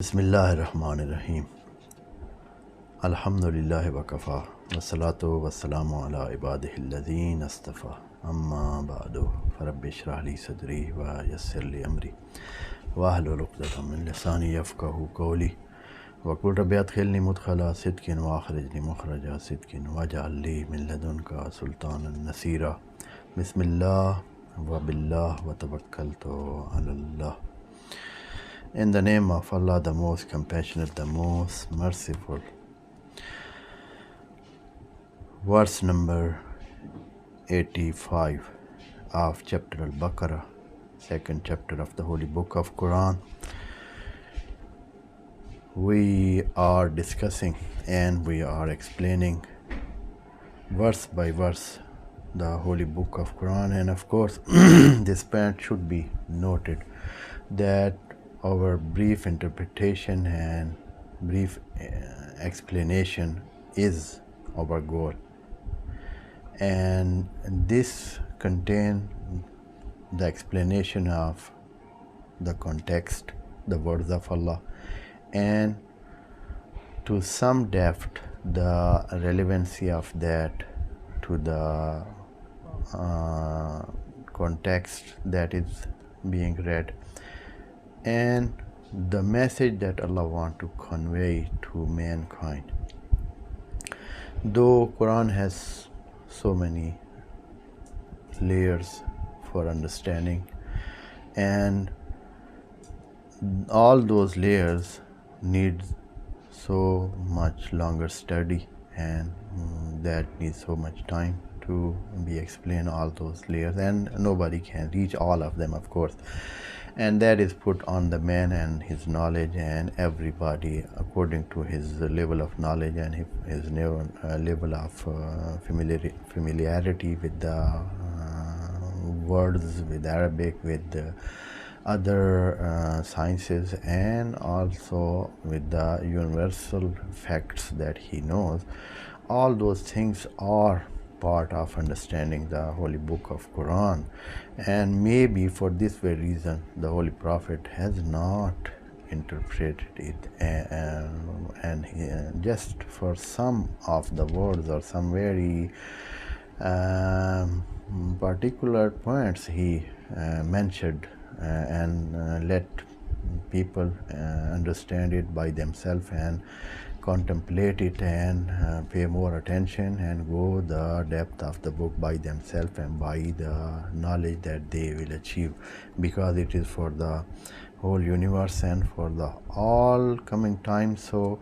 Bismillahirrahmanirrahim. Alhamdulillahi wa kafa. Wassalatu wassalamu ala ibadihi alladhina astafa. Amma ba'du. Farabbi shrah li sadri wa yassir li amri. Wahlul uqdatan min lisani yafqahu qawli. Wa qul rabbi adkhilni mudkhala sidqin wa akhrijni mukhraja sidqin waj'al li min ladunka sultanan nasira. Bismillah wa billah wa tawakkaltu ala Allah. In the name of Allah, the most compassionate, the most merciful. Verse number 85 of chapter Al-Baqarah, second chapter of the Holy Book of Quran. We are discussing and we are explaining verse by verse the Holy Book of Quran, and of course this point should be noted that our brief interpretation and brief explanation is our goal, and this contains the explanation of the context, the words of Allah, and to some depth the relevancy of that to the context that is being read, and the message that Allah wants to convey to mankind. Though Quran has so many layers for understanding, and all those layers need so much longer study, and that needs so much time to be explained, all those layers, and nobody can reach all of them, of course, and that is put on the man and his knowledge, and everybody according to his level of knowledge and his level of familiarity with the words, with Arabic, with other sciences, and also with the universal facts that he knows. All those things are part of understanding the Holy Book of Quran, and maybe for this very reason the Holy Prophet has not interpreted it, and just for some of the words or some very particular points he mentioned, and let people understand it by themselves and contemplate it and pay more attention and go the depth of the book by themselves and by the knowledge that they will achieve, because it is for the whole universe and for the all coming time. So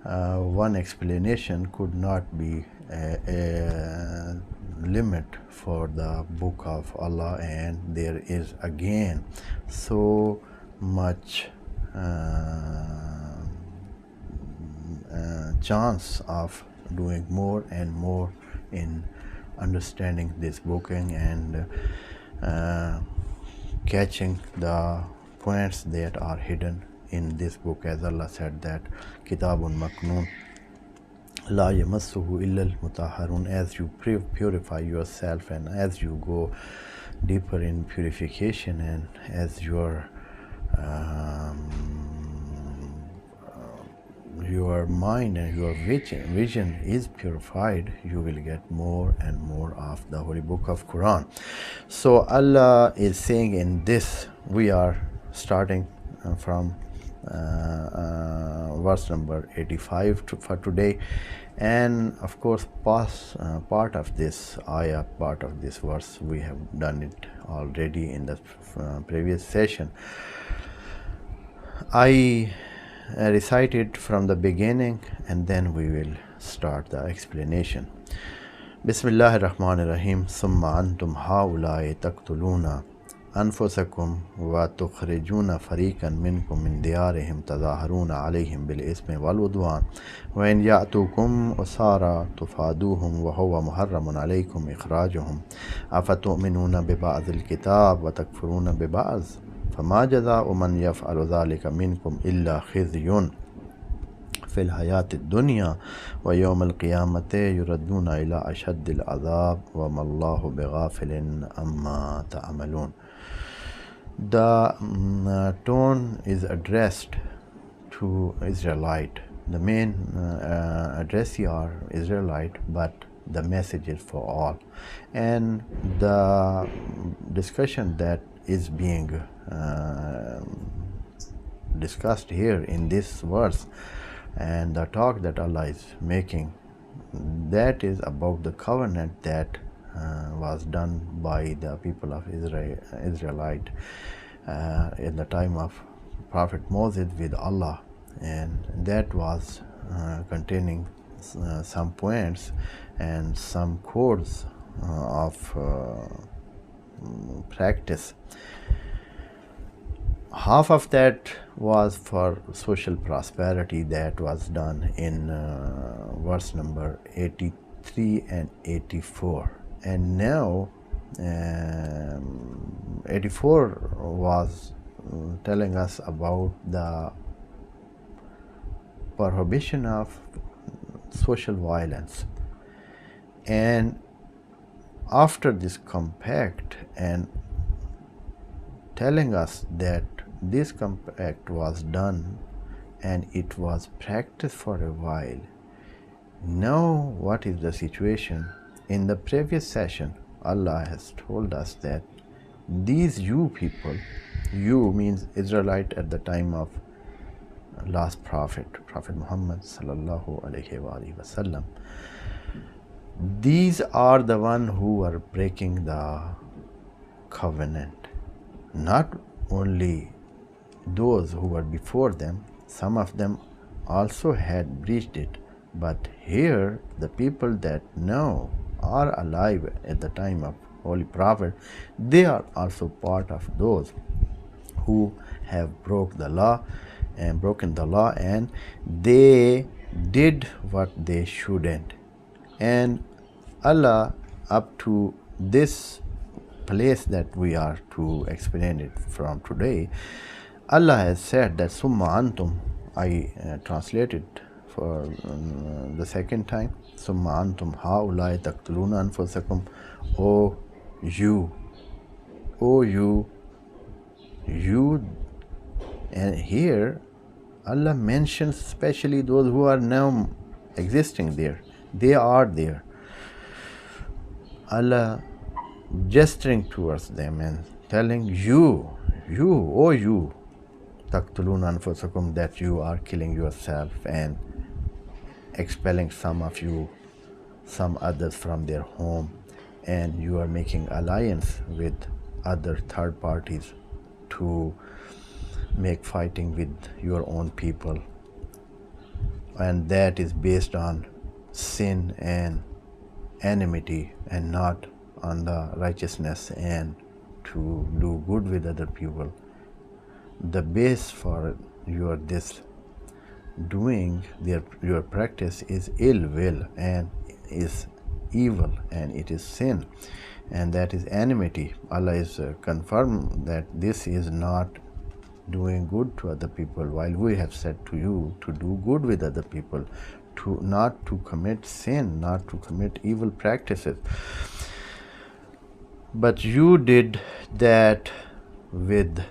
one explanation could not be a limit for the book of Allah, and there is again so much chance of doing more and more in understanding this book and catching the points that are hidden in this book, as Allah said that Kitabun Maknoon La yamassuhu illa al-mutahharun. As you purify yourself, and as you go deeper in purification, and as your mind and your vision is purified, you will get more and more of the Holy Book of Quran. So Allah is saying in this, we are starting from verse number 85 for today, and of course part of this ayah, part of this verse, we have done it already in the previous session. I recite it from the beginning, and then we will start the explanation. Bismillahir Rahmanir Rahim. Summa antum haulai taqtuluna أنفسكم وتخرجون فريقا منكم من ديارهم تظاهرون عليهم بالإثم والعدوان وإن يأتوكم أسارى تفادوهم وهو محرم عليكم إخراجهم أفتؤمنون ببعض الكتاب وتكفرون ببعض فما جزاء من يفعل ذلك منكم إلا خزي في الحياة الدنيا ويوم القيامة يردون إلى أشد العذاب وما الله بغافل عما تعملون. The tone is addressed to Israelite. The main addressee are Israelite, but the message is for all. And the discussion that is being discussed here in this verse, and the talk that Allah is making, that is about the covenant that was done by the people of Israelite in the time of Prophet Moses with Allah, and that was containing some points and some codes of practice. Half of that was for social prosperity, that was done in verse number 83 and 84. And now 84 was telling us about the prohibition of social violence. And after this compact and telling us that this compact was done and it was practiced for a while, now what is the situation? In the previous session, Allah has told us that these you people, you means Israelite at the time of last prophet, Prophet Muhammad sallallahu alaihi wasallam, these are the one who are breaking the covenant. Not only those who were before them, some of them also had breached it, but here the people that now are alive at the time of Holy Prophet, they are also part of those who have broken the law, and they did what they shouldn't. And Allah, up to this place that we are to explain it from today, Allah has said that Summa Antum, I translated for the second time, Summa Antum Haulai Taqtuluna Anfusakum, O you, and here Allah mentions especially those who are now existing there. They are there. Allah gesturing towards them and telling you, taqtuluna anfusakum, that you are killing yourself and expelling some of you, some others from their home, and you are making alliance with other third parties to make fighting with your own people, and that is based on sin and enmity and not on the righteousness and to do good with other people. The base for your this doing your practice is ill will and is evil, and it is sin, and that is enmity. Allah is confirmed that this is not doing good to other people, while we have said to you to do good with other people, to not to commit sin, not to commit evil practices. But you did that with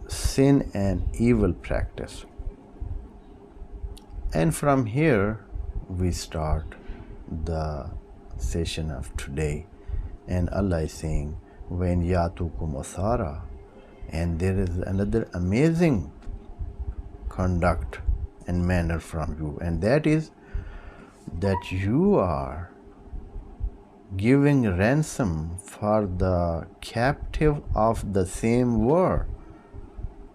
sin and evil practice. And from here we start the session of today, and Allah is saying, when yatukum asara, and there is another amazing conduct and manner from you, and that is that you are giving ransom for the captive of the same war,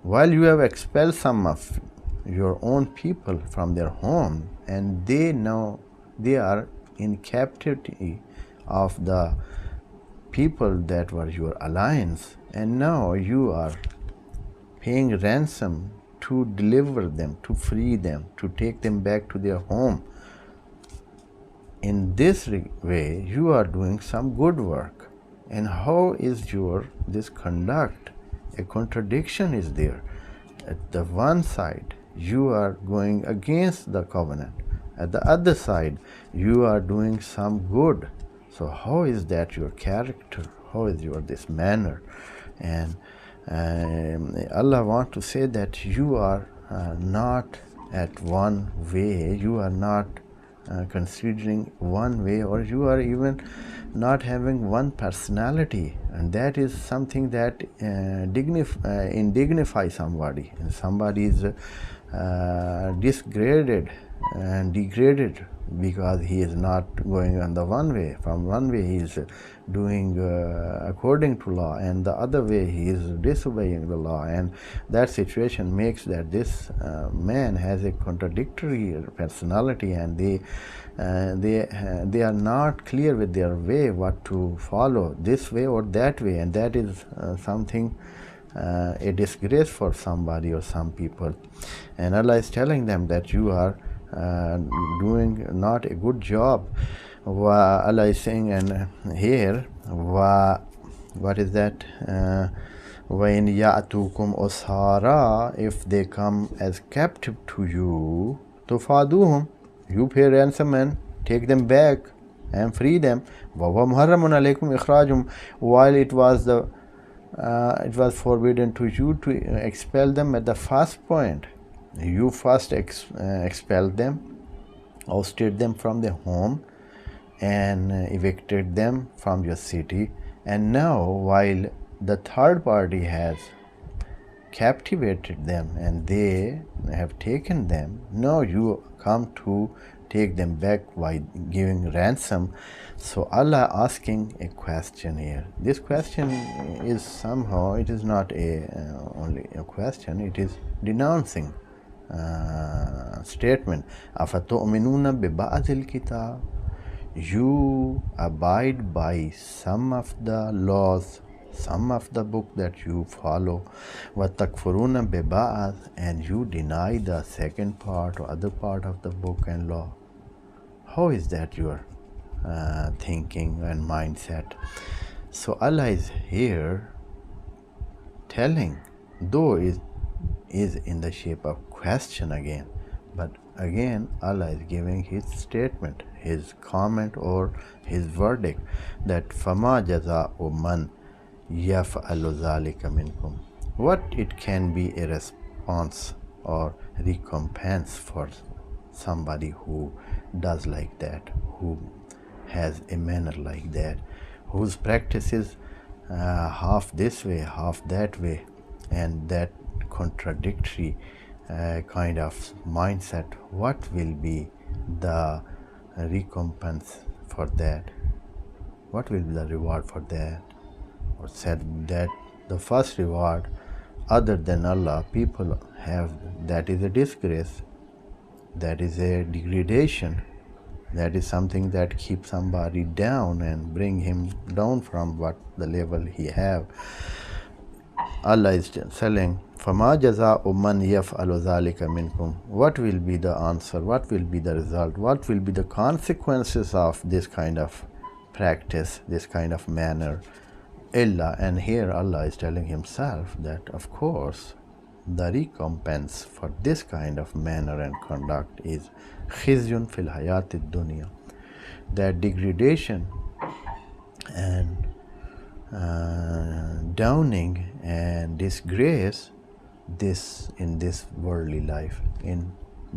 while you have expelled some of your own people from their home, and they now they are in captivity of the people that were your alliance, and now you are paying ransom to deliver them, to free them, to take them back to their home. In this way you are doing some good work. And how is this conduct? A contradiction is there. At the one side you are going against the covenant, at the other side you are doing some good. So how is that your character? How is this manner? And Allah wants to say that you are not at one way, you are not considering one way, or you are even not having one personality, and that is something that indignify somebody. And somebody is disgraded and degraded because he is not going on the one way. From one way he is doing according to law, and the other way he is disobeying the law, and that situation makes that this man has a contradictory personality, and they are not clear with their way, what to follow, this way or that way, and that is something a disgrace for somebody or some people. And Allah is telling them that you are doing not a good job. Allah is saying, and here, what is that? وَإِنْ يَأْتُوكُمْ أُسْحَارًا, if they come as captive to you, تُفَادُوهُمْ, you pay ransom and take them back and free them. وَهُوَ مُحَرَّمٌ عَلَيْكُمْ إِخْرَاجُهُمْ, while it was forbidden to you to expel them at the first point. You first expelled them, ousted them from their home, and evicted them from your city. And now, while the third party has captivated them and they have taken them, now you come to take them back by giving ransom. So Allah asking a question here. This question is somehow, it is not only a question, it is denouncing statement. أَفَتُؤْمِنُونَ بِبَعْضِ الْكِتَابِ, you abide by some of the laws, some of the book that you follow. وَتَكْفُرُونَ بِبَعْضِ, and you deny the second part or other part of the book and law. How is that your thinking and mindset? So Allah is here telling, though is in the shape of question again, but again Allah is giving his statement, his comment or his verdict, that فَمَا جَزَاءُ مَنْ يَفْعَلُ ذَلِكَ مِنْكُمْ, what it can be a response or recompense for somebody who does like that, who has a manner like that, whose practice is half this way, half that way, and that contradictory kind of mindset. What will be the recompense for that? What will be the reward for that? Or said that the first reward other than Allah people have, that is a disgrace, that is a degradation, that is something that keeps somebody down and bring him down from what the level he have. Allah is telling, فَمَا جَزَاءُ مَنْ يَفْعَلُ ذَلِكَ مِنْكُمْ, what will be the answer, what will be the result, what will be the consequences of this kind of practice, this kind of manner. Illa, and here Allah is telling himself that of course the recompense for this kind of manner and conduct is khizyun fil hayati dunya, that degradation and downing and disgrace this in this worldly life, in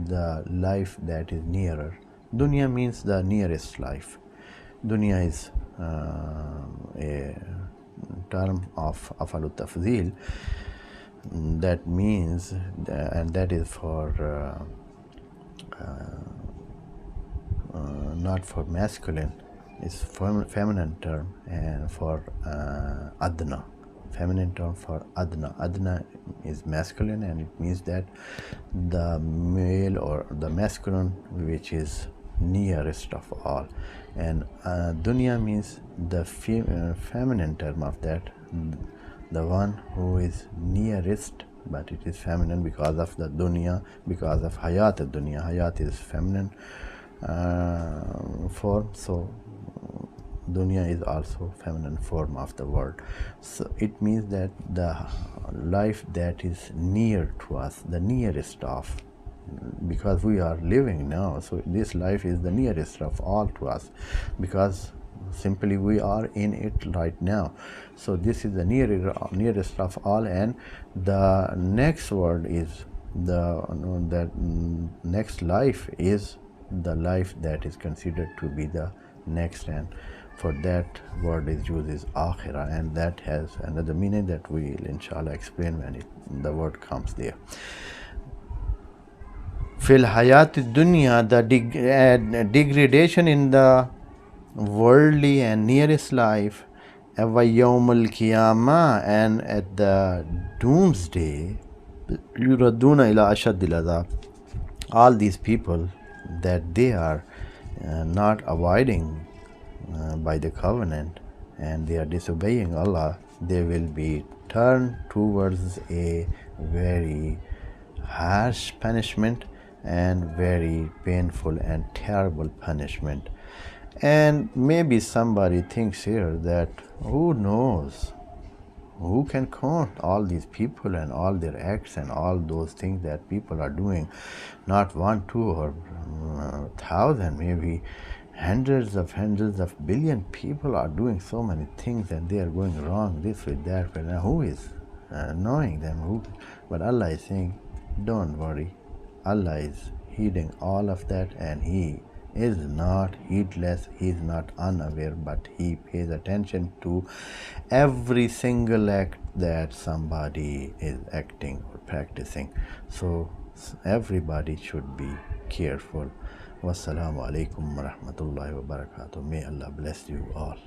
the life that is nearer. Dunya means the nearest life. Dunya is a term of afalu tafzil, that means and that is for not for masculine, it's feminine term, and for adna, feminine term for adna. Adna is masculine, and it means that the male or the masculine which is nearest of all. And dunya means the feminine term of that, the one who is nearest, but it is feminine because of the dunya, because of hayat dunya. Hayat is feminine form, so dunya is also feminine form of the word. So it means that the life that is near to us, the nearest of, because we are living now, so this life is the nearest of all to us, because Simply we are in it right now. So this is the nearest of all, and the next word is the next life is the life that is considered to be the next, and for that word is used is akhirah, and that has another meaning that we will inshallah explain when the word comes there. Fil hayat dunya, the degradation in the worldly and nearest life, wa yawmul qiyamah, and at the doomsday, yuraduna ila ashaddil adhab. All these people that they are not abiding by the covenant and they are disobeying Allah, they will be turned towards a very harsh punishment and very painful and terrible punishment. And maybe somebody thinks here that who knows, who can count all these people and all their acts and all those things that people are doing? Not one, two, or thousand, maybe hundreds of billion people are doing so many things and they are going wrong, this with that. But who is knowing them? Who? But Allah is saying, don't worry. Allah is heeding all of that, and He is not heedless, He is not unaware, but He pays attention to every single act that somebody is acting or practicing. So everybody should be careful. Wassalamu alaikum wa rahmatullahi wa barakatuh. May Allah bless you all.